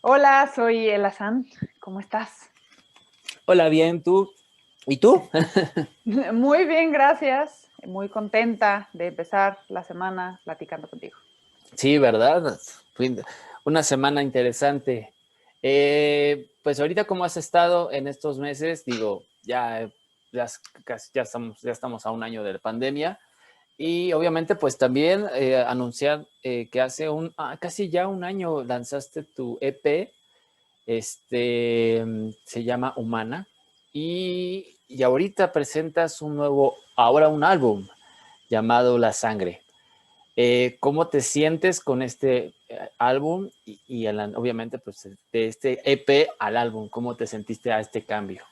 Hola, soy Elazán. ¿Cómo estás? Hola, bien, ¿tú? ¿Y tú? Muy bien, gracias. Muy contenta de empezar la semana platicando contigo. Sí, ¿verdad? Fue una semana interesante. Pues ahorita, ¿cómo has estado en estos meses? Digo, ya estamos a un año de la pandemia y obviamente pues también anunciar que hace casi ya un año lanzaste tu EP, se llama Humana y ahorita presentas ahora un álbum llamado La Sangre. ¿Cómo te sientes con este álbum obviamente pues de este EP al álbum? ¿Cómo te sentiste a este cambio?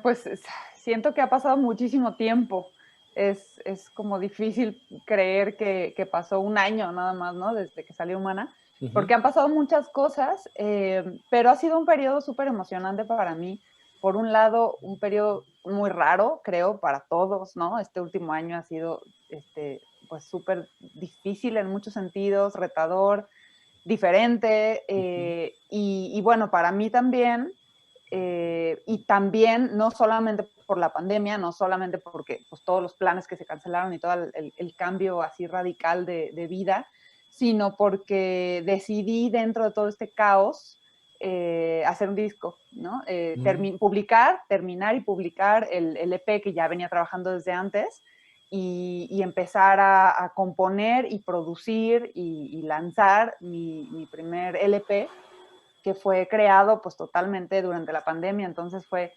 Pues siento que ha pasado muchísimo tiempo. Es como difícil creer que pasó un año nada más, ¿no? Desde que salió Humana, Ujú. porque han pasado muchas cosas, pero ha sido un periodo súper emocionante para mí. Por un lado, un periodo muy raro, creo, para todos, ¿no? Este último año ha sido, pues súper difícil en muchos sentidos, retador, diferente, Ujú. y bueno, para mí también, y también no solamente por la pandemia, no solamente porque pues, todos los planes que se cancelaron y todo el cambio así radical de vida, sino porque decidí dentro de todo este caos hacer un disco, ¿no? Ujú. Terminar y publicar el EP que ya venía trabajando desde antes y empezar a componer y producir y lanzar mi primer LP que fue creado pues totalmente durante la pandemia, entonces fue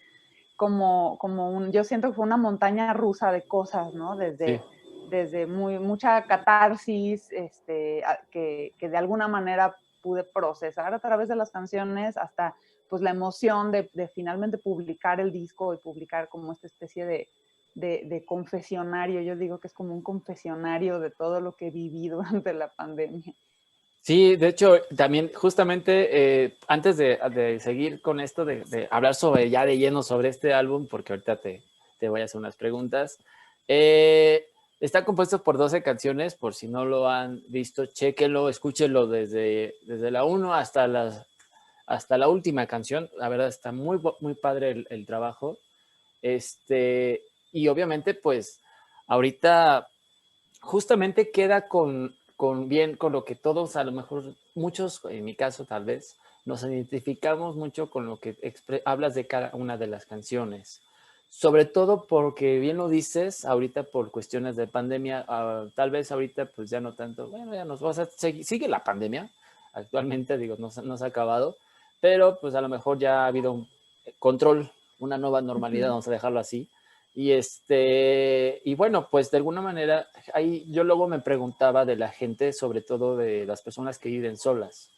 yo siento que fue una montaña rusa de cosas, ¿no? Sí. Desde mucha catarsis, que de alguna manera pude procesar a través de las canciones, hasta pues la emoción de finalmente publicar el disco y publicar como esta especie de confesionario. Yo digo que es como un confesionario de todo lo que viví durante la pandemia. Sí, de hecho, también justamente antes de seguir con esto, de hablar sobre ya de lleno sobre este álbum, porque ahorita te voy a hacer unas preguntas. eh, Está compuesto por 12 canciones, por si no lo han visto, chéquenlo, escúchenlo desde la uno hasta la última canción. La verdad está muy padre el trabajo. Y obviamente, pues, ahorita justamente queda bien con lo que todos, a lo mejor muchos, en mi caso tal vez, nos identificamos mucho con lo que hablas de cada una de las canciones. Sobre todo porque bien lo dices, ahorita por cuestiones de pandemia, tal vez ahorita pues ya no tanto, bueno, ya nos vamos a sigue la pandemia, actualmente digo, no se ha acabado, pero pues a lo mejor ya ha habido un control, una nueva normalidad, vamos a dejarlo así. Y bueno, pues de alguna manera, ahí yo luego me preguntaba de la gente, sobre todo de las personas que viven solas,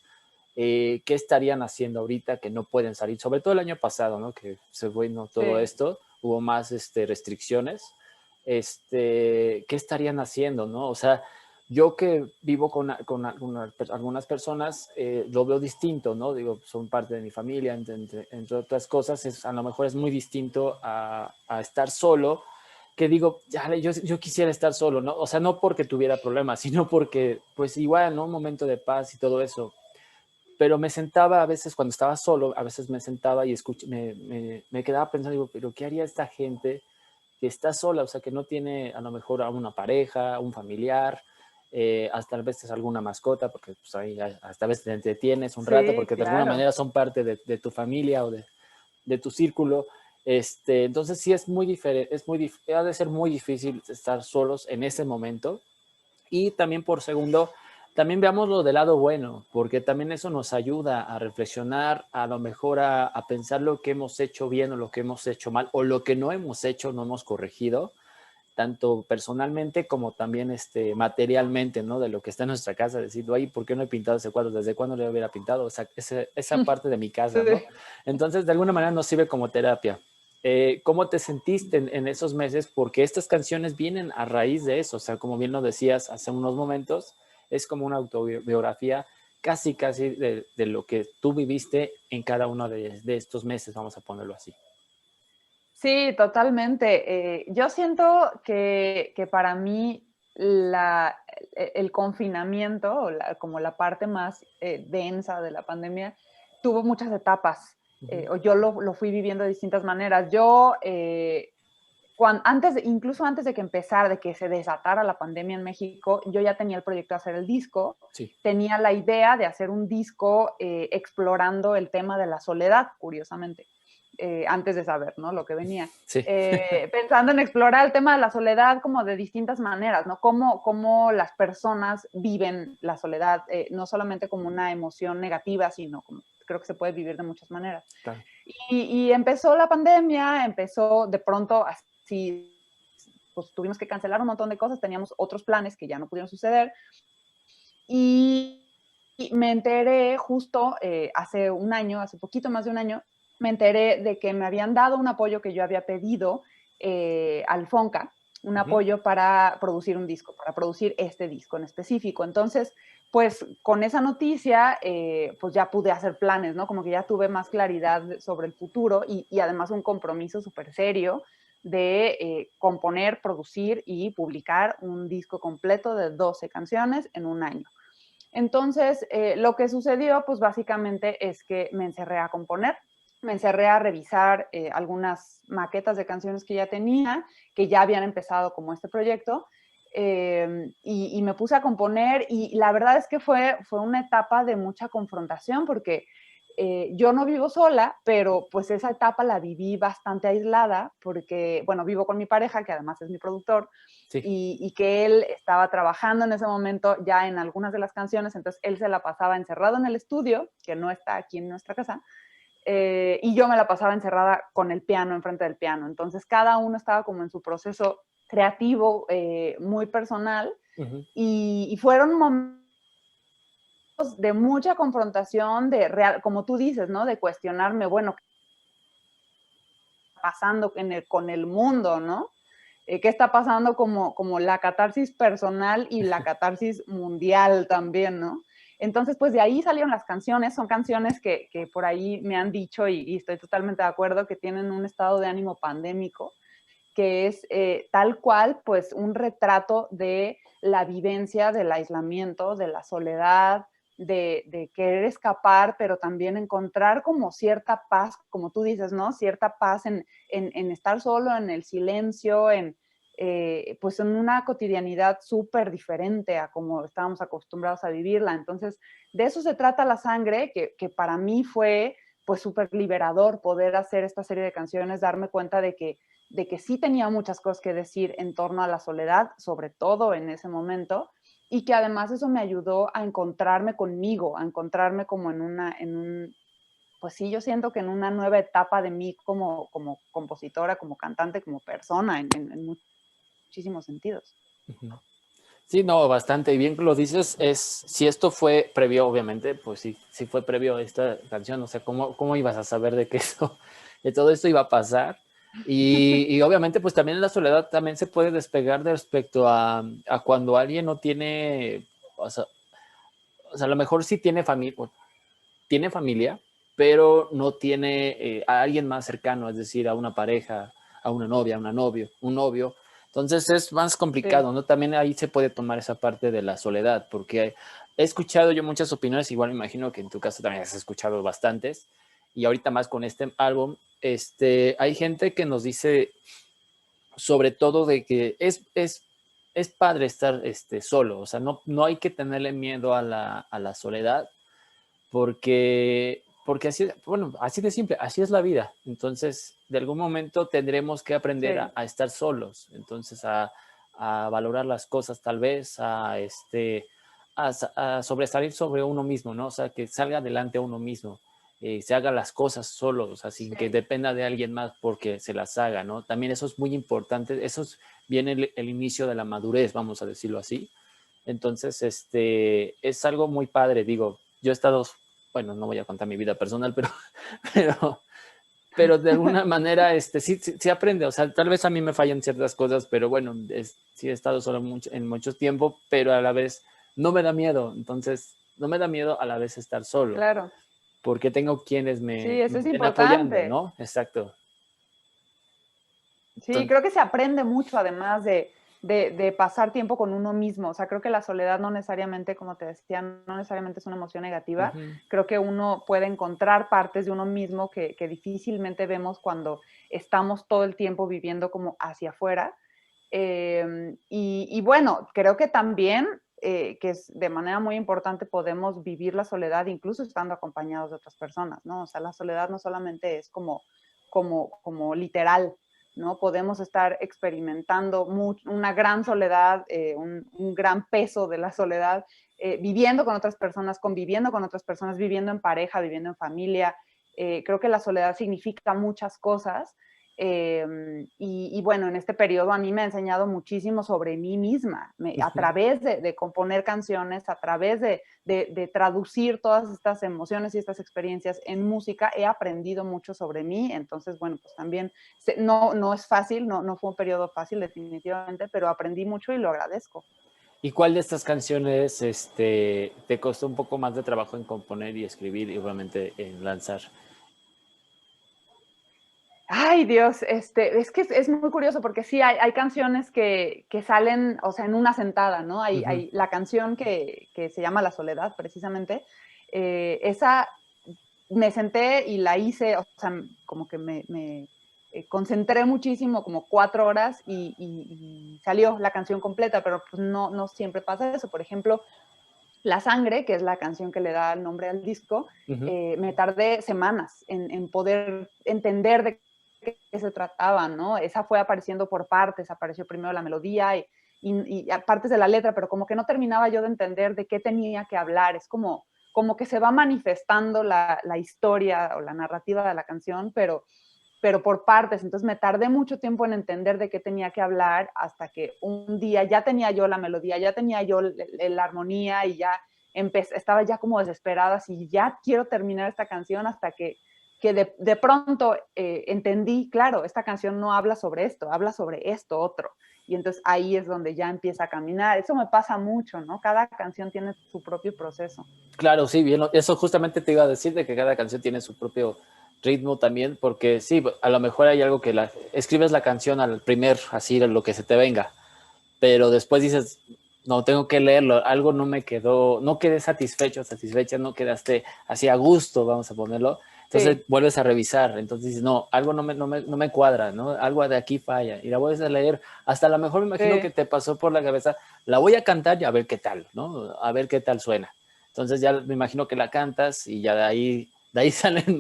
qué estarían haciendo ahorita que no pueden salir, sobre todo el año pasado, ¿no? Que se fue no, todo Sí. esto, hubo más restricciones, ¿qué estarían haciendo, no? O sea, yo que vivo con algunas personas, lo veo distinto, ¿no? Digo, son parte de mi familia, entre otras cosas, a lo mejor es muy distinto a estar solo, que digo, ya, yo quisiera estar solo, ¿no? O sea, no porque tuviera problemas, sino porque, pues igual, ¿no? Un momento de paz y todo eso. Pero me sentaba a veces, cuando estaba solo, a veces me sentaba y me quedaba pensando, digo, pero ¿qué haría esta gente que está sola? O sea, que no tiene a lo mejor a una pareja, un familiar, hasta a veces alguna mascota, porque pues, ahí hasta a veces te entretienes un rato, Sí, porque de alguna claro. manera son parte de tu familia o de tu círculo. Entonces sí es muy diferente, ha de ser muy difícil estar solos en ese momento. Y también por segundo, también veamos lo del lado bueno, porque también eso nos ayuda a reflexionar, a lo mejor a pensar lo que hemos hecho bien o lo que hemos hecho mal, o lo que no hemos hecho, no hemos corregido, tanto personalmente como también materialmente, ¿no? De lo que está en nuestra casa, decir, ay, ¿por qué no he pintado ese cuadro? ¿Desde cuándo lo hubiera pintado? O sea, esa parte de mi casa, ¿no? Sí. Entonces, de alguna manera nos sirve como terapia. ¿Cómo te sentiste en esos meses? Porque estas canciones vienen a raíz de eso, o sea, como bien lo decías hace unos momentos, es como una autobiografía casi de lo que tú viviste en cada uno de estos meses, vamos a ponerlo así. Sí, totalmente. Yo siento que para mí el confinamiento, o como la parte más densa de la pandemia, tuvo muchas etapas, o yo lo fui viviendo de distintas maneras. Yo, incluso antes de que empezara, de que se desatara la pandemia en México, yo ya tenía el proyecto de hacer el disco, Sí. tenía la idea de hacer un disco explorando el tema de la soledad, curiosamente, antes de saber, ¿no?, lo que venía. Sí. Pensando en explorar el tema de la soledad como de distintas maneras, ¿no? Cómo las personas viven la soledad, no solamente como una emoción negativa, sino como creo que se puede vivir de muchas maneras. Claro. Y empezó la pandemia, empezó de pronto así, pues tuvimos que cancelar un montón de cosas, teníamos otros planes que ya no pudieron suceder. Y me enteré justo hace un año, hace poquito más de un año, me enteré de que me habían dado un apoyo que yo había pedido al FONCA, un apoyo para producir un disco, para producir este disco en específico. Entonces, pues con esa noticia, pues ya pude hacer planes, ¿no? Como que ya tuve más claridad sobre el futuro y además un compromiso súper serio de componer, producir y publicar un disco completo de 12 canciones en un año. Entonces, lo que sucedió, pues básicamente es que me encerré a componer, me encerré a revisar algunas maquetas de canciones que ya tenía, que ya habían empezado como este proyecto, y me puse a componer y la verdad es que fue una etapa de mucha confrontación porque yo no vivo sola, pero pues esa etapa la viví bastante aislada porque, bueno, vivo con mi pareja, que además es mi productor, Sí. y que él estaba trabajando en ese momento ya en algunas de las canciones, entonces él se la pasaba encerrado en el estudio, que no está aquí en nuestra casa, y yo me la pasaba encerrada con el piano, enfrente del piano. Entonces cada uno estaba como en su proceso creativo muy personal y fueron momentos de mucha confrontación, de real, como tú dices, ¿no? De cuestionarme, bueno, ¿qué está pasando con el mundo, ¿no? ¿Qué está pasando como la catarsis personal y la catarsis mundial también, ¿no? Entonces, pues de ahí salieron las canciones, son canciones que por ahí me han dicho y estoy totalmente de acuerdo que tienen un estado de ánimo pandémico, que es tal cual, pues un retrato de la vivencia del aislamiento, de la soledad, de querer escapar, pero también encontrar como cierta paz, como tú dices, ¿no? Cierta paz en estar solo, en el silencio, pues en una cotidianidad súper diferente a como estábamos acostumbrados a vivirla. Entonces, de eso se trata La Sangre, que para mí fue pues súper liberador poder hacer esta serie de canciones, darme cuenta de que sí tenía muchas cosas que decir en torno a la soledad, sobre todo en ese momento, y que además eso me ayudó a encontrarme conmigo, a encontrarme como pues sí, yo siento que en una nueva etapa de mí como compositora, como cantante, como persona, en muchísimos sentidos. Sí, no, bastante bien lo dices. Si esto fue previo, obviamente, pues sí fue previo a esta canción. O sea, ¿cómo ibas a saber de todo esto iba a pasar? Y obviamente, pues también la soledad también se puede despegar de respecto a cuando alguien no tiene, o sea, a lo mejor sí tiene familia, pero no tiene a alguien más cercano, es decir, a una pareja, a una novia, a una novio, un novio. Entonces es más complicado, Sí. ¿no? También ahí se puede tomar esa parte de la soledad, porque he escuchado yo muchas opiniones, igual me imagino que en tu caso también has escuchado bastantes, y ahorita más con este álbum, hay gente que nos dice sobre todo de que es padre estar solo, o sea, no hay que tenerle miedo a la soledad, porque así, bueno, así de simple, así es la vida. Entonces, de algún momento tendremos que aprender Sí. a estar solos, entonces a valorar las cosas tal vez, a sobresalir sobre uno mismo, ¿no? O sea, que salga adelante uno mismo, se haga las cosas solo, o sea, sin que Sí. dependa de alguien más porque se las haga, ¿no? También eso es muy importante, viene el inicio de la madurez, vamos a decirlo así. Entonces, es algo muy padre, digo, yo he estado, bueno, no voy a contar mi vida personal, pero, pero de alguna manera, sí aprende, o sea, tal vez a mí me fallan ciertas cosas, pero bueno, sí he estado solo en mucho tiempo, pero a la vez no me da miedo, entonces, no me da miedo a la vez estar solo, Claro. porque tengo quienes Sí, me eso es estén apoyando, importante. ¿no? Exacto. Sí, creo que se aprende mucho además de pasar tiempo con uno mismo. O sea, creo que la soledad no necesariamente, como te decía, no necesariamente es una emoción negativa. Creo que uno puede encontrar partes de uno mismo que difícilmente vemos cuando estamos todo el tiempo viviendo como hacia afuera. Y bueno, creo que también, que es de manera muy importante, podemos vivir la soledad incluso estando acompañados de otras personas, ¿no? O sea, la soledad no solamente es como literal, ¿no? Podemos estar experimentando una gran soledad, un gran peso de la soledad, viviendo con otras personas, conviviendo con otras personas, viviendo en pareja, viviendo en familia. Creo que la soledad significa muchas cosas. Y bueno, en este periodo a mí me ha enseñado muchísimo sobre mí misma, a través de componer canciones, a través de traducir todas estas emociones y estas experiencias en música, he aprendido mucho sobre mí. Entonces, bueno, pues también no es fácil, no fue un periodo fácil definitivamente, pero aprendí mucho y lo agradezco. ¿Y cuál de estas canciones te costó un poco más de trabajo en componer y escribir y obviamente en lanzar? Ay, Dios, es que es muy curioso porque sí, hay canciones que salen, o sea, en una sentada, ¿no? Hay la canción que se llama La Soledad, precisamente, esa me senté y la hice, o sea, como que me concentré muchísimo, como 4 horas y salió la canción completa, pero pues no siempre pasa eso. Por ejemplo, La Sangre, que es la canción que le da el nombre al disco, me tardé semanas en poder entender de qué se trataba, ¿no? Esa fue apareciendo por partes, apareció primero la melodía y partes de la letra, pero como que no terminaba yo de entender de qué tenía que hablar. Es como que se va manifestando la historia o la narrativa de la canción, pero por partes. Entonces me tardé mucho tiempo en entender de qué tenía que hablar hasta que un día ya tenía yo la melodía, ya tenía yo la armonía y ya estaba ya como desesperada, así ya quiero terminar esta canción hasta que de pronto entendí, claro, esta canción no habla sobre esto, habla sobre esto otro. Y entonces ahí es donde ya empieza a caminar. Eso me pasa mucho, ¿no? Cada canción tiene su propio proceso. Claro, sí, bien, eso justamente te iba a decir de que cada canción tiene su propio ritmo también, porque sí, a lo mejor hay algo que escribes la canción al primer, así lo que se te venga, pero después dices, no, tengo que leerlo, algo no me quedó, no quedé satisfecha, no quedaste así a gusto, vamos a ponerlo. Entonces Sí, vuelves a revisar, entonces dices, no, algo no me cuadra, ¿no? Algo de aquí falla, y la vuelves a leer, hasta a lo mejor me imagino que sí. te pasó por la cabeza, la voy a cantar y a ver qué tal, ¿no? A ver qué tal suena. Entonces ya me imagino que la cantas y ya de ahí salen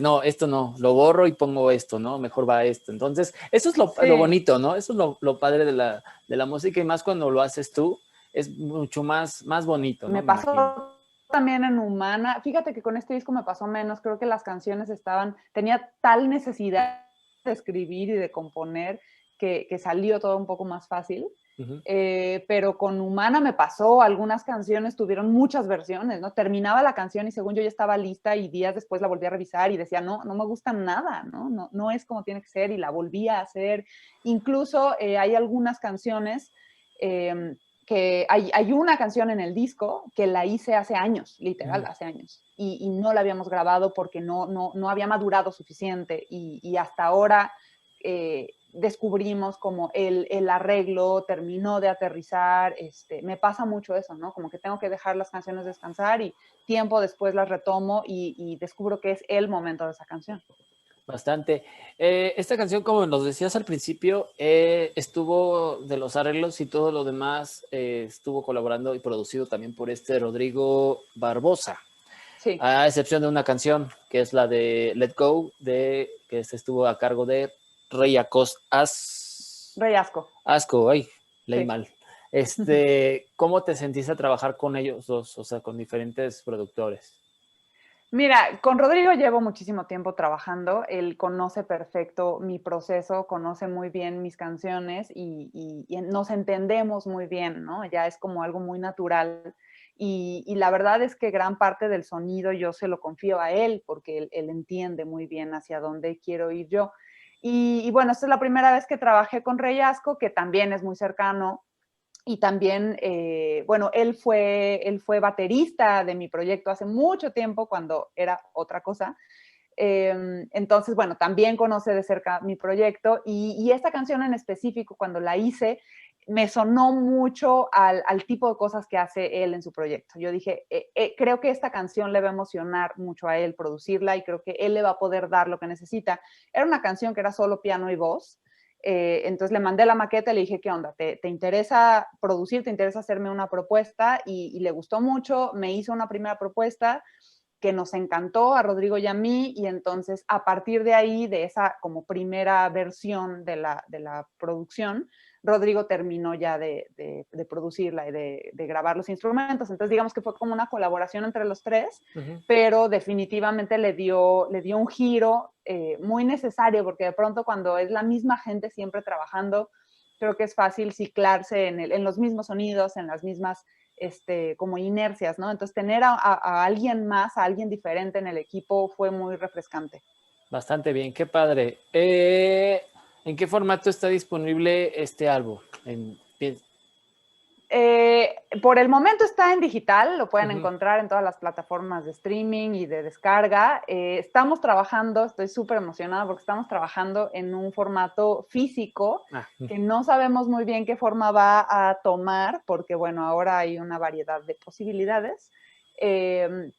no, esto no, lo borro y pongo esto, ¿no? Mejor va esto. Entonces, eso es lo Sí, bonito, ¿no? Eso es lo padre de la música y más cuando lo haces tú, es mucho más bonito, ¿no? me Me imagino. pasó también en Humana. Fíjate que con este disco me pasó menos. Creo que las canciones tenía tal necesidad de escribir y de componer que salió todo un poco más fácil. Uh-huh. Pero con Humana me pasó, algunas canciones tuvieron muchas versiones, ¿no? Terminaba la canción y según yo ya estaba lista y días después la volví a revisar y decía, no me gusta nada, no es como tiene que ser y la volví a hacer. Incluso hay algunas canciones que hay una canción en el disco que la hice hace años, literal, hace años, y no la habíamos grabado porque no había madurado suficiente y hasta ahora descubrimos como el arreglo terminó de aterrizar. Me pasa mucho eso, ¿no? Como que tengo que dejar las canciones descansar y tiempo después las retomo y descubro que es el momento de esa canción. Bastante. Esta canción, como nos decías al principio, estuvo de los arreglos y todo lo demás, estuvo colaborando y producido también por Rodrigo Barbosa. Sí, A excepción de una canción, que es la de Let Go, que estuvo a cargo de Rey Rey Asco, Asco, ay, leí sí. mal. ¿Cómo te sentiste a trabajar con ellos dos, o sea, con diferentes productores? Mira, con Rodrigo llevo muchísimo tiempo trabajando. Él conoce perfecto mi proceso, conoce muy bien mis canciones y nos entendemos muy bien, ¿no? Ya es como algo muy natural. Y la verdad es que gran parte del sonido yo se lo confío a él porque él entiende muy bien hacia dónde quiero ir yo. Y bueno, esta es la primera vez que trabajé con Rey Asco, que también es muy cercano y también, bueno, él fue baterista de mi proyecto hace mucho tiempo cuando era otra cosa. Entonces, bueno, también conoce de cerca mi proyecto y esta canción en específico, cuando la hice, me sonó mucho al tipo de cosas que hace él en su proyecto. Yo dije, creo que esta canción le va a emocionar mucho a él producirla y creo que él le va a poder dar lo que necesita. Era una canción que era solo piano y voz. Entonces le mandé la maqueta y le dije, ¿qué onda? ¿Te interesa producir? ¿Te interesa hacerme una propuesta? Y le gustó mucho, me hizo una primera propuesta que nos encantó a Rodrigo y a mí, y entonces a partir de ahí, de esa como primera versión de la producción, Rodrigo terminó ya de producirla y de grabar los instrumentos. Entonces digamos que fue como una colaboración entre los tres, pero definitivamente le dio un giro muy necesario, porque de pronto cuando es la misma gente siempre trabajando, creo que es fácil ciclarse en los mismos sonidos, en las mismas como inercias, ¿no? Entonces tener a alguien más, a alguien diferente en el equipo fue muy refrescante. Bastante bien, qué padre. ¿En qué formato está disponible este álbum? Por el momento está en digital, lo pueden encontrar en todas las plataformas de streaming y de descarga. Estamos trabajando, estoy súper emocionada porque estamos trabajando en un formato físico que no sabemos muy bien qué forma va a tomar porque, bueno, ahora hay una variedad de posibilidades.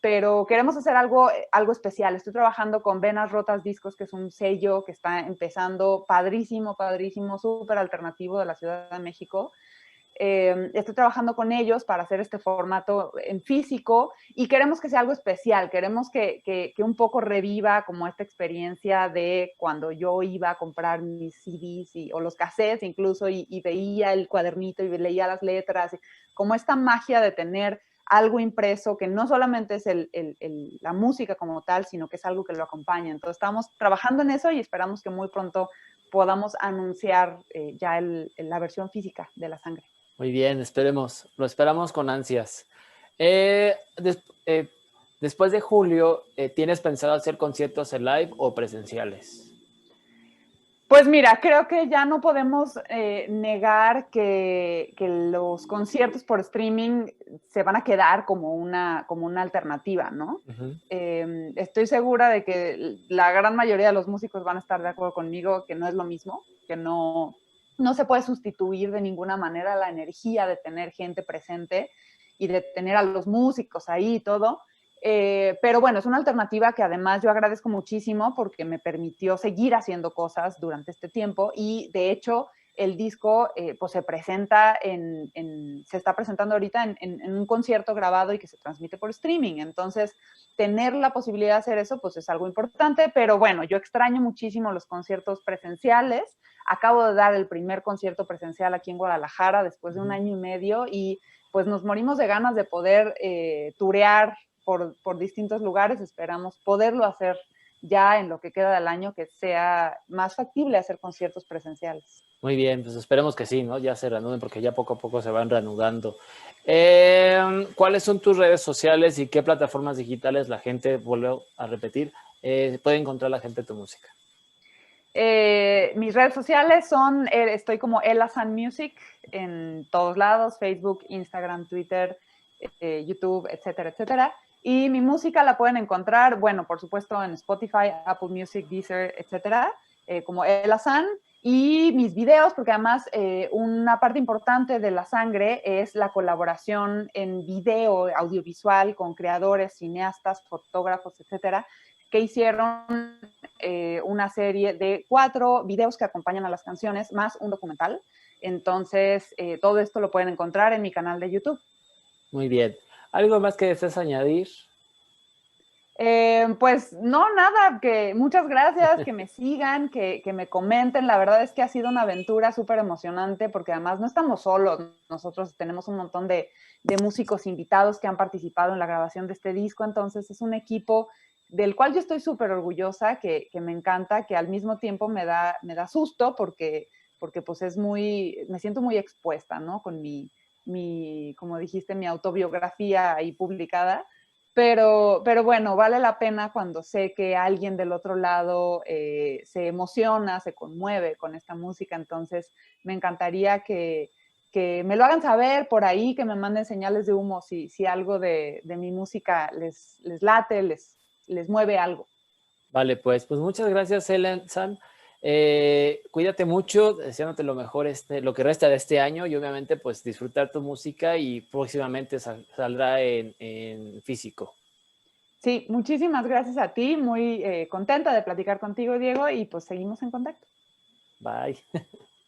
Pero queremos hacer algo especial. Estoy trabajando con Venas Rotas Discos, que es un sello que está empezando padrísimo, padrísimo, súper alternativo de la Ciudad de México. Estoy trabajando con ellos para hacer este formato en físico y queremos que sea algo especial, queremos que un poco reviva como esta experiencia de cuando yo iba a comprar mis CDs o los cassettes incluso y veía el cuadernito y leía las letras, como esta magia de tener algo impreso que no solamente es la música como tal, sino que es algo que lo acompaña. Entonces estamos trabajando en eso y esperamos que muy pronto podamos anunciar ya la versión física de La Sangre. Muy bien, esperemos, lo esperamos con ansias. Después de julio, ¿tienes pensado hacer conciertos en live o presenciales? Pues mira, creo que ya no podemos negar que los conciertos por streaming se van a quedar como una alternativa, ¿no? Estoy segura de que la gran mayoría de los músicos van a estar de acuerdo conmigo que no es lo mismo, que no se puede sustituir de ninguna manera la energía de tener gente presente y de tener a los músicos ahí y todo. Pero bueno, es una alternativa que además yo agradezco muchísimo porque me permitió seguir haciendo cosas durante este tiempo y de hecho el disco pues se presenta se está presentando ahorita en un concierto grabado y que se transmite por streaming. Entonces, tener la posibilidad de hacer eso pues es algo importante, pero bueno, yo extraño muchísimo los conciertos presenciales. Acabo de dar el primer concierto presencial aquí en Guadalajara después de un año y medio y pues nos morimos de ganas de poder turear por distintos lugares. Esperamos poderlo hacer ya en lo que queda del año, que sea más factible hacer conciertos presenciales. Muy bien, pues esperemos que sí, ¿no? Ya se reanuden porque ya poco a poco se van reanudando. ¿Cuáles son tus redes sociales y qué plataformas digitales la gente, vuelve a repetir, puede encontrar la gente tu música? Mis redes sociales son, estoy como Ella San Music en todos lados, Facebook, Instagram, Twitter, YouTube, etcétera, etcétera. Y mi música la pueden encontrar, bueno, por supuesto en Spotify, Apple Music, Deezer, etcétera, como Ella San. Y mis videos, porque además una parte importante de La Sangre es la colaboración en video, audiovisual, con creadores, cineastas, fotógrafos, etcétera, que hicieron una serie de 4 videos que acompañan a las canciones, más un documental. Entonces, todo esto lo pueden encontrar en mi canal de YouTube. Muy bien. ¿Algo más que desees añadir? Pues no, nada, que muchas gracias, que me sigan, que me comenten. La verdad es que ha sido una aventura súper emocionante porque además no estamos solos. Nosotros tenemos un montón de músicos invitados que han participado en la grabación de este disco. Entonces es un equipo del cual yo estoy súper orgullosa, que me encanta, que al mismo tiempo me da susto porque pues me siento muy expuesta, ¿no? Con como dijiste, mi autobiografía ahí publicada. Pero bueno, vale la pena cuando sé que alguien del otro lado se emociona, se conmueve con esta música. Entonces, me encantaría que me lo hagan saber por ahí, que me manden señales de humo si algo de mi música les late, les mueve algo. Vale, pues muchas gracias, Ellen San. Cuídate mucho, deseándote lo mejor lo que resta de este año y obviamente pues disfrutar tu música y próximamente saldrá en físico. Sí, muchísimas gracias a ti, muy contenta de platicar contigo, Diego, y pues seguimos en contacto. Bye.